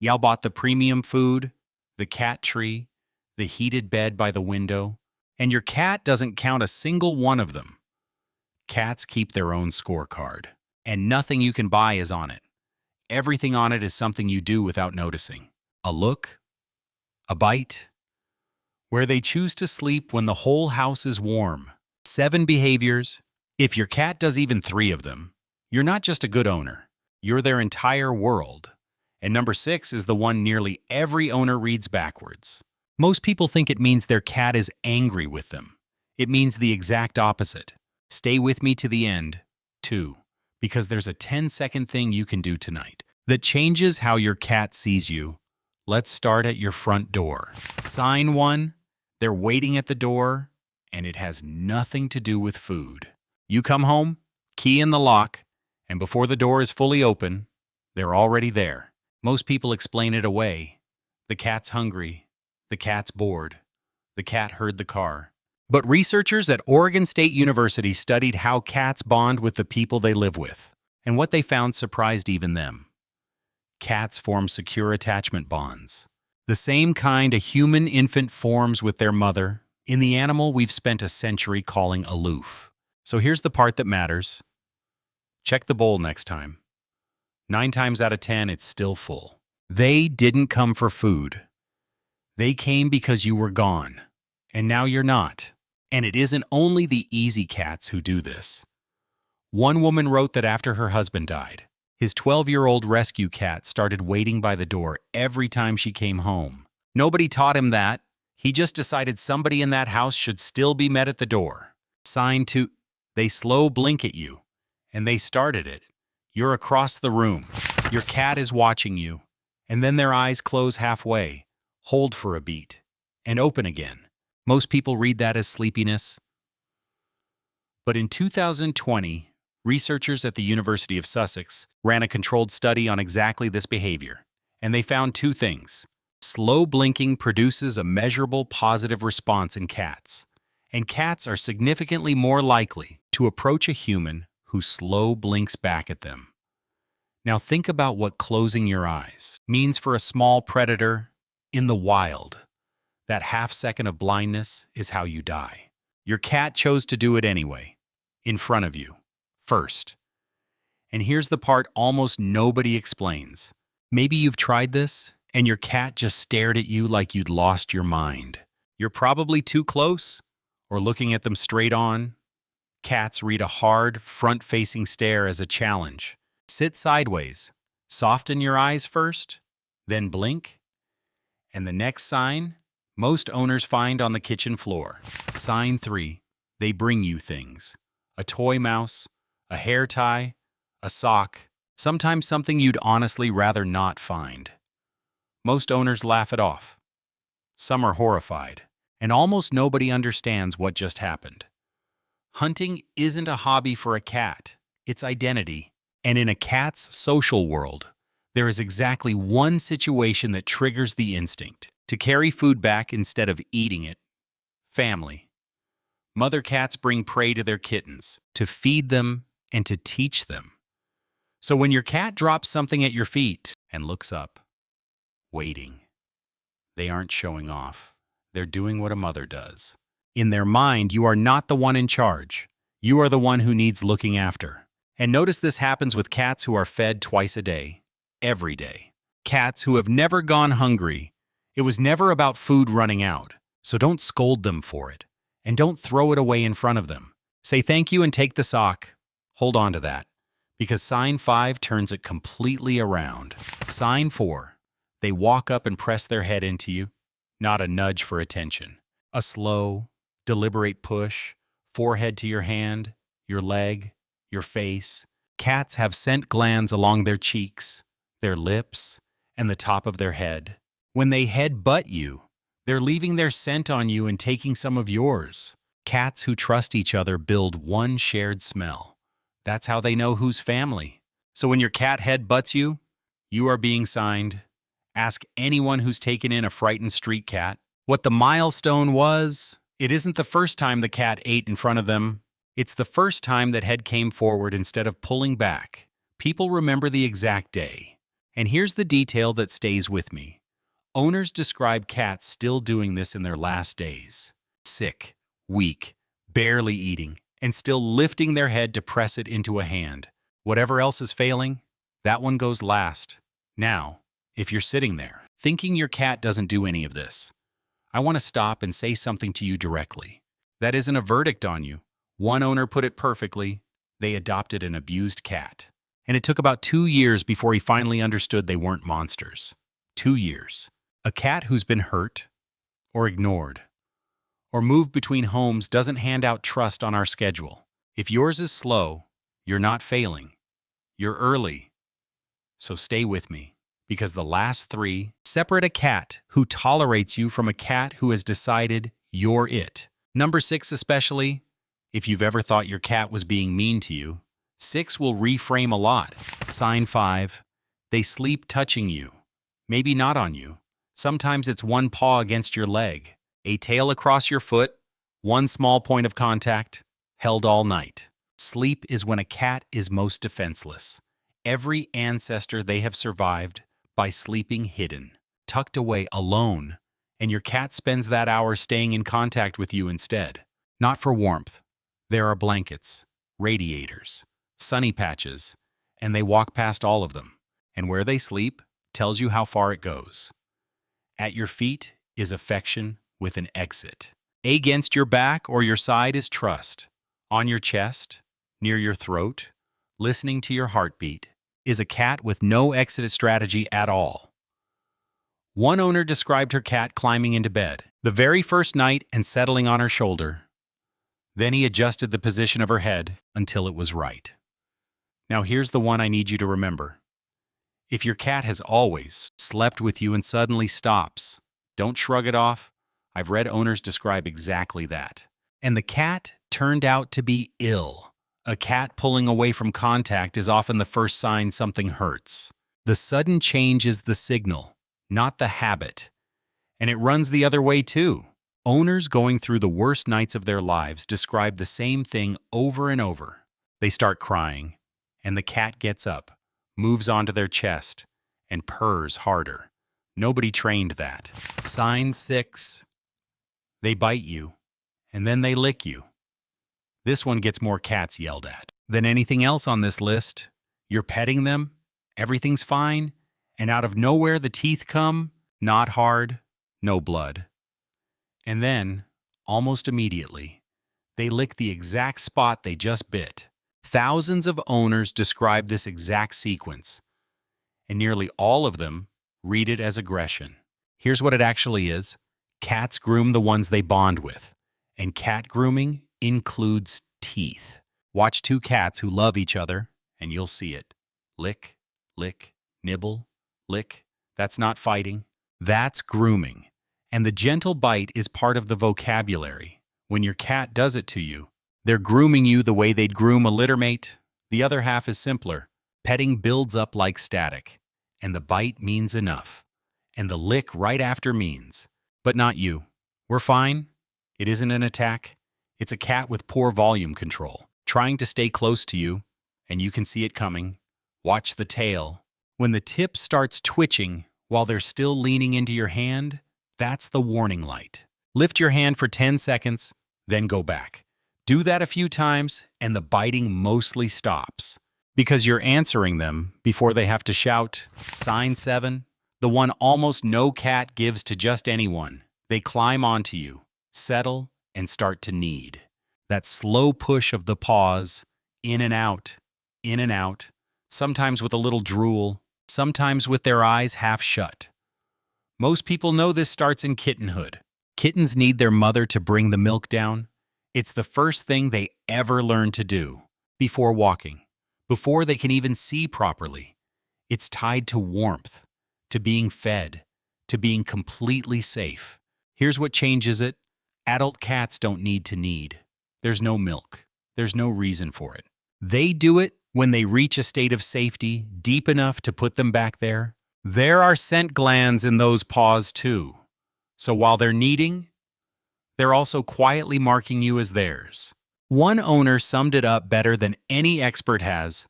Y'all bought the premium food, the cat tree, the heated bed by the window, and your cat doesn't count a single one of them. Cats keep their own scorecard, and nothing you can buy is on it. Everything on it is something you do without noticing. A look, a bite, where they choose to sleep when the whole house is warm. 7 behaviors. If your cat does even 3 of them, you're not just a good owner, you're their entire world. And number 6 is the one nearly every owner reads backwards. Most people think it means their cat is angry with them. It means the exact opposite. Stay with me to the end, too, because there's a 10-second thing you can do tonight that changes how your cat sees you. Let's start at your front door. Sign 1. They're waiting at the door, and it has nothing to do with food. You come home, key in the lock, and before the door is fully open, they're already there. Most people explain it away. The cat's hungry. The cat's bored. The cat heard the car. But researchers at Oregon State University studied how cats bond with the people they live with, and what they found surprised even them. Cats form secure attachment bonds, the same kind a human infant forms with their mother. In the animal we've spent a century calling aloof. So here's the part that matters. Check the bowl next time. 9 times out of 10, it's still full. They didn't come for food. They came because you were gone, and now you're not. And it isn't only the easy cats who do this. One woman wrote that after her husband died, his 12-year-old rescue cat started waiting by the door every time she came home. Nobody taught him that. He just decided somebody in that house should still be met at the door. Sign 2. They slow blink at you, and they started it. You're across the room. Your cat is watching you, and then their eyes close halfway, hold for a beat, and open again. Most people read that as sleepiness. But in 2020, researchers at the University of Sussex ran a controlled study on exactly this behavior, and they found 2 things. Slow blinking produces a measurable positive response in cats, and cats are significantly more likely to approach a human who slow blinks back at them. Now think about what closing your eyes means for a small predator in the wild. That half-second of blindness is how you die. Your cat chose to do it anyway, in front of you, first. And here's the part almost nobody explains. Maybe you've tried this, and your cat just stared at you like you'd lost your mind. You're probably too close, or looking at them straight on. Cats read a hard, front-facing stare as a challenge. Sit sideways, soften your eyes first, then blink. And the next sign, most owners find on the kitchen floor. Sign 3. They bring you things. A toy mouse, a hair tie, a sock, sometimes something you'd honestly rather not find. Most owners laugh it off. Some are horrified, and almost nobody understands what just happened. Hunting isn't a hobby for a cat, it's identity. And in a cat's social world, there is exactly one situation that triggers the instinct to carry food back instead of eating it. Family. Mother cats bring prey to their kittens, to feed them and to teach them. So when your cat drops something at your feet and looks up, waiting, they aren't showing off. They're doing what a mother does. In their mind, you are not the one in charge. You are the one who needs looking after. And notice this happens with cats who are fed twice a day, every day. Cats who have never gone hungry. It was never about food running out, so don't scold them for it. And don't throw it away in front of them. Say thank you and take the sock. Hold on to that, because sign 5 turns it completely around. Sign 4. They walk up and press their head into you, not a nudge for attention. A slow, deliberate push, forehead to your hand, your leg, your face. Cats have scent glands along their cheeks, their lips, and the top of their head. When they head-butt you, they're leaving their scent on you and taking some of yours. Cats who trust each other build one shared smell. That's how they know who's family. So when your cat head-butts you, you are being signed. Ask anyone who's taken in a frightened street cat what the milestone was. It isn't the first time the cat ate in front of them. It's the first time that head came forward instead of pulling back. People remember the exact day. And here's the detail that stays with me. Owners describe cats still doing this in their last days. Sick, weak, barely eating, and still lifting their head to press it into a hand. Whatever else is failing, that one goes last. Now, if you're sitting there, thinking your cat doesn't do any of this, I want to stop and say something to you directly. That isn't a verdict on you. One owner put it perfectly. They adopted an abused cat. And it took about 2 years before he finally understood they weren't monsters. 2 years. A cat who's been hurt, or ignored, or moved between homes doesn't hand out trust on our schedule. If yours is slow, you're not failing. You're early. So stay with me, because the last 3 separate a cat who tolerates you from a cat who has decided you're it. Number 6 especially, if you've ever thought your cat was being mean to you, 6 will reframe a lot. Sign 5, they sleep touching you. Maybe not on you. Sometimes it's one paw against your leg, a tail across your foot, one small point of contact, held all night. Sleep is when a cat is most defenseless. Every ancestor they have survived by sleeping hidden, tucked away alone, and your cat spends that hour staying in contact with you instead. Not for warmth. There are blankets, radiators, sunny patches, and they walk past all of them. And where they sleep tells you how far it goes. At your feet is affection with an exit. Against your back or your side is trust. On your chest, near your throat, listening to your heartbeat, is a cat with no exit strategy at all. One owner described her cat climbing into bed the very first night and settling on her shoulder. Then he adjusted the position of her head until it was right. Now here's the one I need you to remember. If your cat has always slept with you and suddenly stops, don't shrug it off. I've read owners describe exactly that. And the cat turned out to be ill. A cat pulling away from contact is often the first sign something hurts. The sudden change is the signal, not the habit. And it runs the other way too. Owners going through the worst nights of their lives describe the same thing over and over. They start crying, and the cat gets up, moves onto their chest, and purrs harder. Nobody trained that. Sign 6. They bite you, and then they lick you. This one gets more cats yelled at than anything else on this list. You're petting them, everything's fine, and out of nowhere the teeth come, not hard, no blood. And then, almost immediately, they lick the exact spot they just bit. Thousands of owners describe this exact sequence, and nearly all of them read it as aggression. Here's what it actually is. Cats groom the ones they bond with, and cat grooming includes teeth. Watch 2 cats who love each other, and you'll see it. Lick, lick, nibble, lick. That's not fighting. That's grooming. And the gentle bite is part of the vocabulary. When your cat does it to you, they're grooming you the way they'd groom a littermate. The other half is simpler. Petting builds up like static, and the bite means enough. And the lick right after means, but not you. We're fine. It isn't an attack. It's a cat with poor volume control, trying to stay close to you, and you can see it coming. Watch the tail. When the tip starts twitching while they're still leaning into your hand, that's the warning light. Lift your hand for 10 seconds, then go back. Do that a few times, and the biting mostly stops. Because you're answering them before they have to shout. Sign 7, the one almost no cat gives to just anyone. They climb onto you, settle, and start to knead. That slow push of the paws, in and out, sometimes with a little drool, sometimes with their eyes half shut. Most people know this starts in kittenhood. Kittens need their mother to bring the milk down. It's the first thing they ever learn to do, before walking, before they can even see properly. It's tied to warmth, to being fed, to being completely safe. Here's what changes it. Adult cats don't need to knead. There's no milk. There's no reason for it. They do it when they reach a state of safety deep enough to put them back there. There are scent glands in those paws too. So while they're kneading, they're also quietly marking you as theirs. One owner summed it up better than any expert has.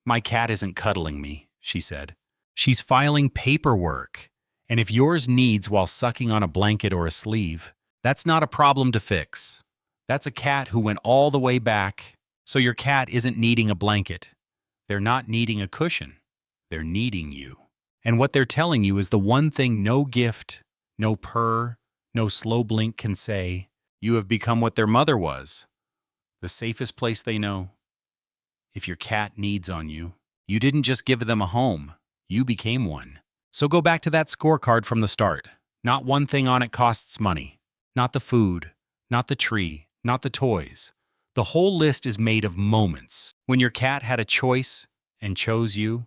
"My cat isn't cuddling me," she said. She's filing paperwork. And if yours needs while sucking on a blanket or a sleeve, that's not a problem to fix. That's a cat who went all the way back. So your cat isn't needing a blanket. They're not needing a cushion. They're needing you. And what they're telling you is the one thing no gift, no purr, no slow blink can say. You have become what their mother was. The safest place they know. If your cat needs on you, you didn't just give them a home. You became one. So go back to that scorecard from the start. Not one thing on it costs money. Not the food, not the tree, not the toys. The whole list is made of moments. When your cat had a choice and chose you,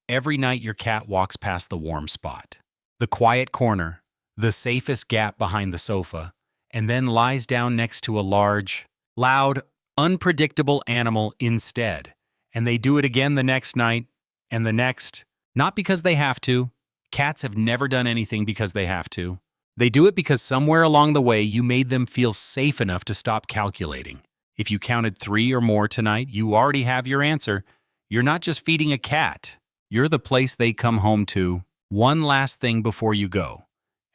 every night your cat walks past the warm spot, the quiet corner, the safest gap behind the sofa, and then lies down next to a large, loud, unpredictable animal instead. And they do it again the next night, and the next. Not because they have to. Cats have never done anything because they have to. They do it because somewhere along the way you made them feel safe enough to stop calculating. If you counted 3 or more tonight, you already have your answer. You're not just feeding a cat. You're the place they come home to. One last thing before you go,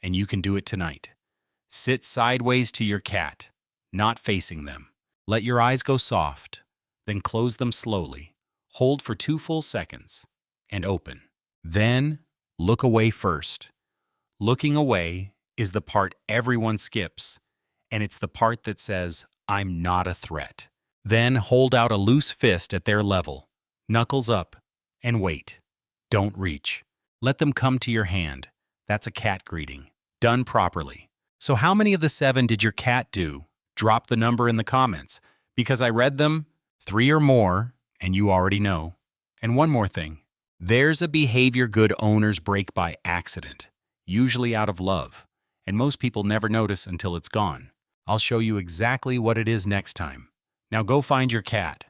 and you can do it tonight. Sit sideways to your cat, not facing them. Let your eyes go soft, then close them slowly. Hold for 2 full seconds, and open. Then, look away first. Looking away is the part everyone skips, and it's the part that says, I'm not a threat. Then hold out a loose fist at their level, knuckles up, and wait. Don't reach. Let them come to your hand. That's a cat greeting, done properly. So how many of the 7 did your cat do? Drop the number in the comments. Because I read them, 3 or more, and you already know. And one more thing. There's a behavior good owners break by accident, usually out of love, and most people never notice until it's gone. I'll show you exactly what it is next time. Now go find your cat.